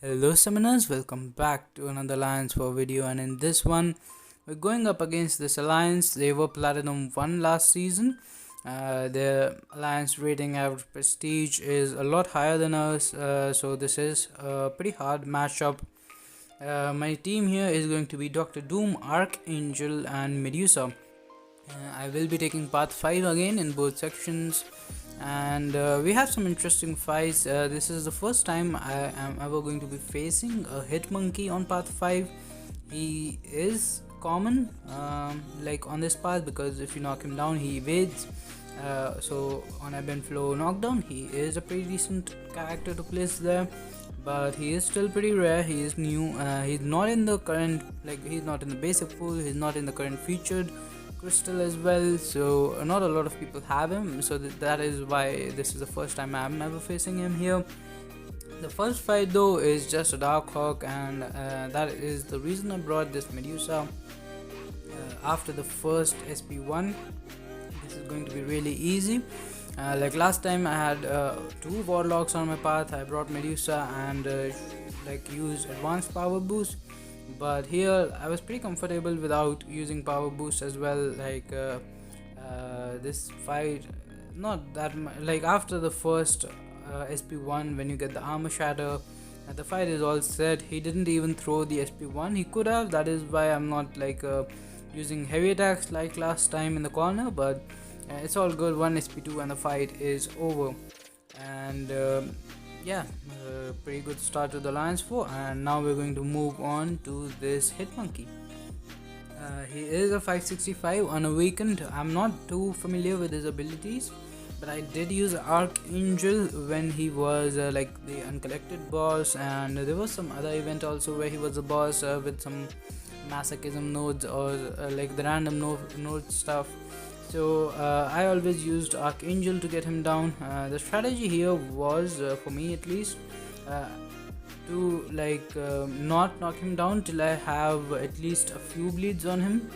Hello summoners, welcome back to another Alliance 4 video, and in this one we're going up against this Alliance. They were Platinum 1 last season. Their Alliance rating average prestige is a lot higher than us, so this is a pretty hard matchup. My team here is going to be Dr. Doom, Archangel and Medusa. I will be taking Path 5 again in both sections, and we have some interesting fights. This is the first time I am ever going to be facing a hit monkey on Path 5. He is common like on this path, because if you knock him down he evades. So on Ebb and Flow Knockdown he is a pretty decent character to place there, but he is still pretty rare. He is new. He's not in the current, he's not in the basic pool, he's not in the current featured crystal as well, so not a lot of people have him, so that is why this is the first time I'm ever facing him here. The first fight though is just a Darkhawk, and that is the reason I brought this Medusa. After the first SP1, this is going to be really easy. Like last time I had two warlocks on my path. I brought Medusa and used advanced power boost, but here I was pretty comfortable without using power boost as well. This fight, not that much, after the first SP1, when you get the armor shatter, the fight is all set. He didn't even throw the SP1. He could have. That is why I'm not using heavy attacks like last time in the corner, but it's all good. 1 SP2 and the fight is over. And pretty good start to the Alliance 4, and now we're going to move on to this hit monkey. He is a 565 unawakened. I'm not too familiar with his abilities, but I did use Archangel when he was the uncollected boss, and there was some other event also where he was a boss with some masochism nodes or the random node stuff. So I always used Archangel to get him down. The strategy here was, for me at least, to not knock him down till I have at least a few bleeds on him,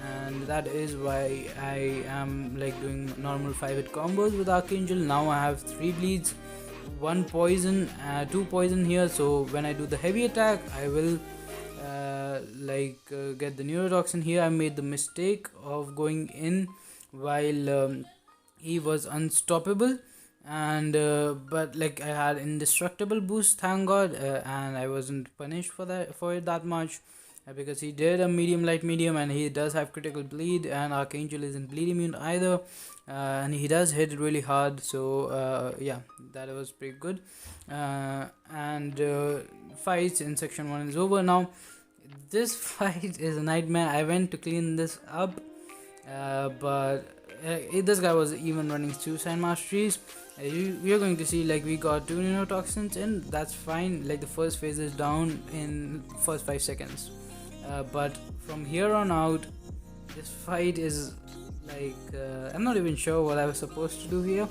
and that is why I am doing normal 5-hit combos with Archangel. Now I have 3 bleeds, 1 poison, 2 poison here, so when I do the heavy attack I will get the neurotoxin. Here I made the mistake of going in while he was unstoppable, and but I had indestructible boost, thank god, and I wasn't punished for it that much, because he did a medium light medium, and he does have critical bleed, and Archangel isn't bleed immune either, and he does hit really hard. So yeah, that was pretty good. And fights in section 1 is over now. This fight is a nightmare. I went to clean this up, but this guy was even running suicide masteries. You're going to see we got 2 neurotoxins in. That's fine. The first phase is down in first 5 seconds, but from here on out this fight is I'm not even sure what I was supposed to do here.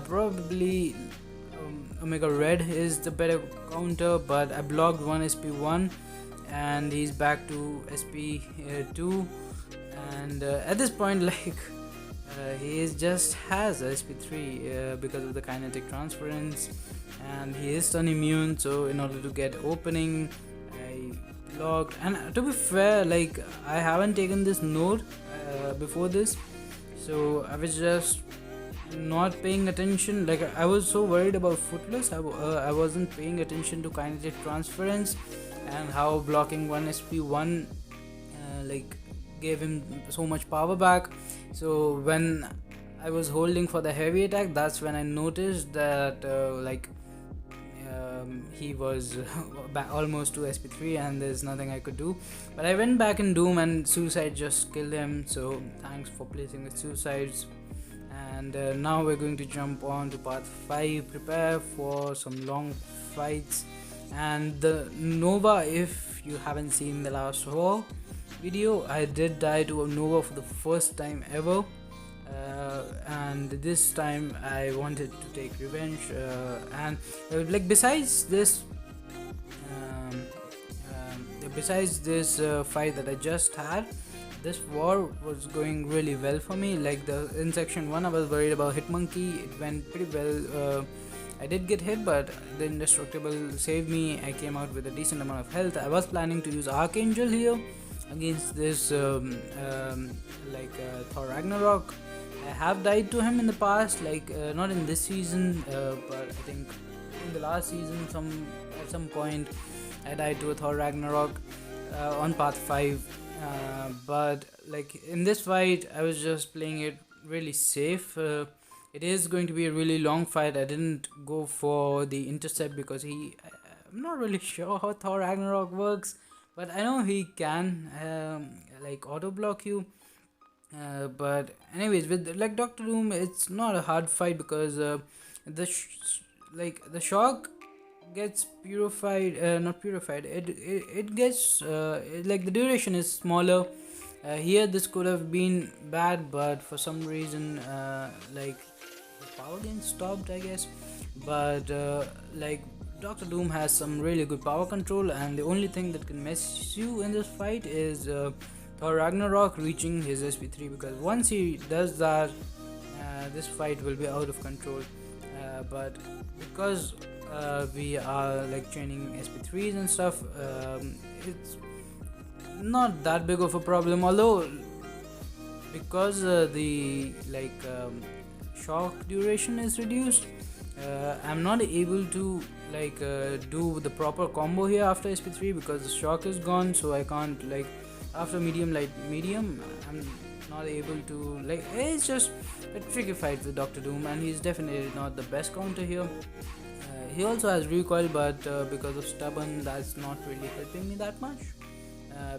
Probably Omega Red is the better counter, but I blocked 1 SP1 and he's back to SP2, and at this point he just has SP3 because of the kinetic transference, and he is stun immune. So in order to get opening, I blocked, and to be fair, I haven't taken this node before this, so I was just not paying attention. I was so worried about Footless, I wasn't paying attention to kinetic transference and how blocking 1 SP1 gave him so much power back. So when I was holding for the heavy attack, that's when I noticed that he was almost to SP3 and there's nothing I could do. But I went back in Doom and Suicide just killed him, so thanks for placing the Suicides. And now we're going to jump on to Path 5. Prepare for some long fights. And the Nova, if you haven't seen the last war video, I did die to a Nova for the first time ever, and this time I wanted to take revenge, and besides this fight that I just had, this war was going really well for me. In section 1 I was worried about Hitmonkey. It went pretty well I did get hit, but the indestructible saved me. I came out with a decent amount of health. I was planning to use Archangel here against this Thor Ragnarok. I have died to him in the past, not in this season, but I think in the last season, at some point, I died to a Thor Ragnarok on path 5. But like in this fight, I was just playing it really safe. It is going to be a really long fight. I didn't go for the intercept because I'm not really sure how Thor Ragnarok works, but I know he can auto block you. But anyways, with like Doctor Doom, it's not a hard fight because the shock gets purified, not purified. It gets the duration is smaller. Here, this could have been bad, but for some reason, the power gain stopped, I guess. But Doctor Doom has some really good power control, and the only thing that can mess you in this fight is Thor Ragnarok reaching his SP3, because once he does that, this fight will be out of control. But because we are like training SP3s and stuff, it's not that big of a problem. Although because the shock duration is reduced, I'm not able to do the proper combo here after SP3 because the shock is gone. So I can't after medium light medium, I'm not able to it's just a tricky fight with Doctor Doom, and he's definitely not the best counter here. He also has recoil, but because of stubborn, that's not really helping me that much,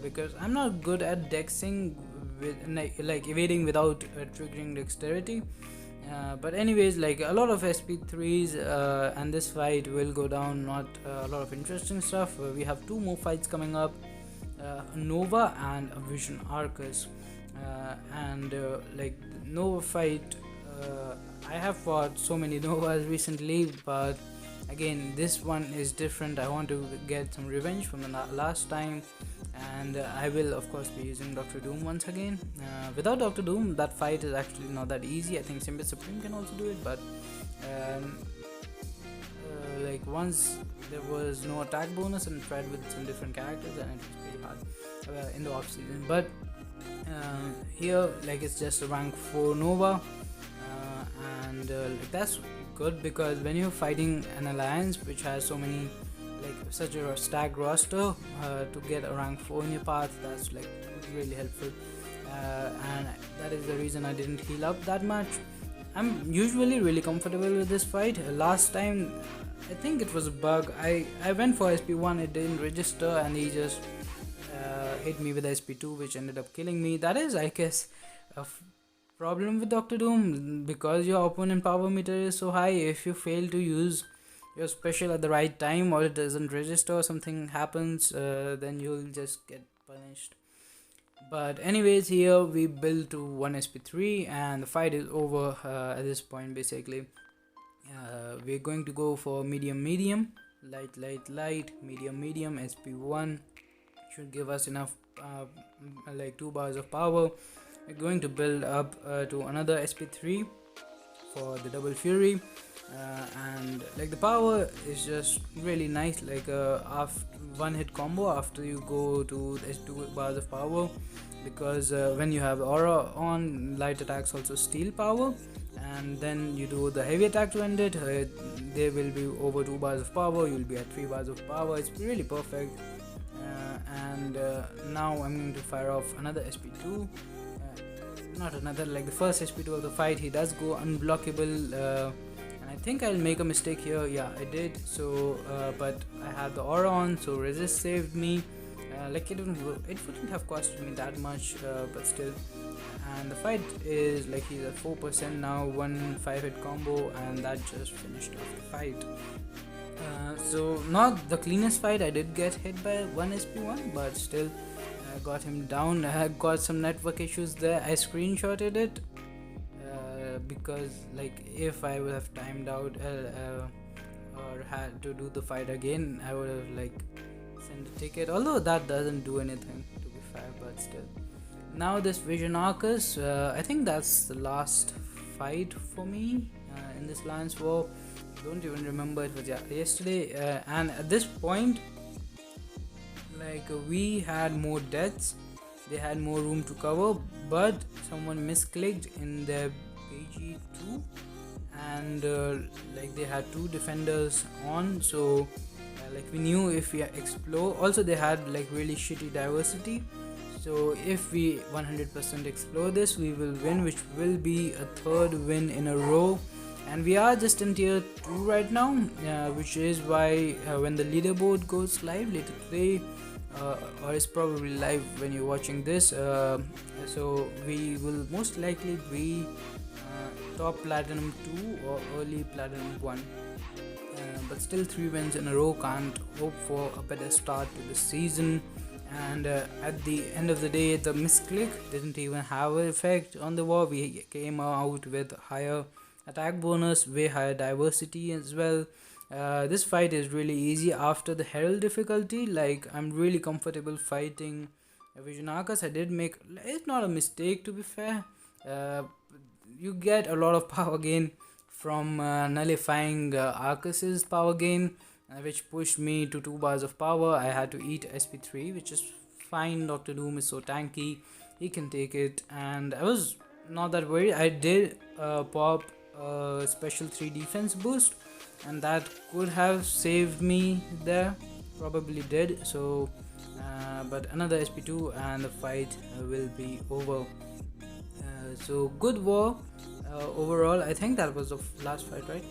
because I'm not good at dexing with evading without triggering dexterity. But anyways, a lot of SP3s and this fight will go down. Not a lot of interesting stuff. We have 2 more fights coming up, Nova and a Vision Arcus. Nova fight, I have fought so many Novas recently, but again, this one is different. I want to get some revenge from the last time, and I will of course be using Doctor Doom once again. Without Doctor Doom, that fight is actually not that easy. I think Simba Supreme can also do it, but once there was no attack bonus and tried with some different characters, and it was pretty hard in the off season. But here, it's just a rank 4 Nova, and that's good, because when you're fighting an alliance which has so many such a stacked roster, to get a rank 4 in your path, that's really helpful, and that is the reason I didn't heal up that much. I'm usually really comfortable with this fight. Last time, I think it was a bug. I went for SP1, it didn't register, and he just hit me with SP2, which ended up killing me. That is, I guess, a problem with Doctor Doom, because your opponent power meter is so high. If you fail to use your special at the right time, or it doesn't register, or something happens, then you'll just get punished. But anyways, here we build to 1 SP3 and the fight is over at this point. Basically, we're going to go for medium, light, medium, SP1 should give us enough 2 bars of power. We're going to build up to another SP3 for the double fury, and the power is just really nice, after 1 hit combo after you go to 2 bars of power, because when you have aura on, light attacks also steal power, and then you do the heavy attack to end it, there will be over 2 bars of power, you'll be at 3 bars of power. It's really perfect. And now I'm going to fire off another SP2, not another, the first SP2 of the fight. He does go unblockable, and I think I'll make a mistake here. Yeah, I did. So but I had the aura on, so resist saved me. It wouldn't have costed me that much, but still. And the fight is he's at 4% now, 1 5-hit combo, and that just finished off the fight. So not the cleanest fight. I did get hit by 1 SP1, but still got him down. I got some network issues there. I screenshotted it because if I would have timed out or had to do the fight again, I would have sent a ticket, although that doesn't do anything, to be fair, but still. Now this Vision Arcus, I think that's the last fight for me in this Lance War. don't even remember, it was yesterday. And at this point, like we had more deaths, they had more room to cover, but someone misclicked in their BG2, and like they had two defenders on, so like we knew if we explore. Also they had like really shitty diversity, so if we 100% explore this, we will win, which will be a third win in a row. And we are just in tier 2 right now, which is why when the leaderboard goes live later today, or it's probably live when you're watching this, so we will most likely be top platinum 2 or early platinum 1. But still 3 wins in a row, can't hope for a better start to the season. And at the end of the day, the misclick didn't even have an effect on the war. We came out with higher attack bonus, way higher diversity as well. This fight is really easy after the herald difficulty. Like I'm really comfortable fighting Vision Arcus. I did make, it's not a mistake to be fair. You get a lot of power gain from nullifying Arcus's power gain, which pushed me to 2 bars of power. I had to eat SP3, which is fine. Dr. Doom is so tanky, he can take it, and I was not that worried. I did pop a special 3 defense boost, and that could have saved me there, probably did. So but another SP2 and the fight will be over. So good war overall. I think that was the last fight, right?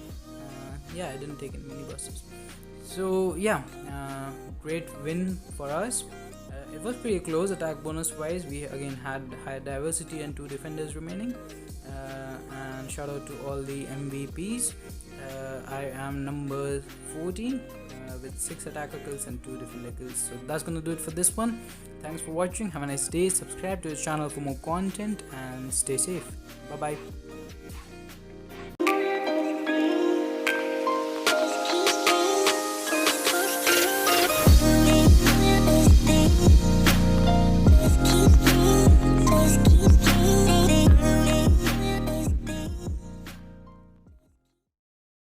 Yeah, I didn't take any mini bosses. So yeah, great win for us. It was pretty close attack bonus wise. We again had high diversity and 2 defenders remaining. And shout out to all the MVPs. I am number 14 with 6 attacker kills and 2 defender kills. So that's gonna do it for this one. Thanks for watching. Have a nice day. Subscribe to the channel for more content and stay safe. Bye bye.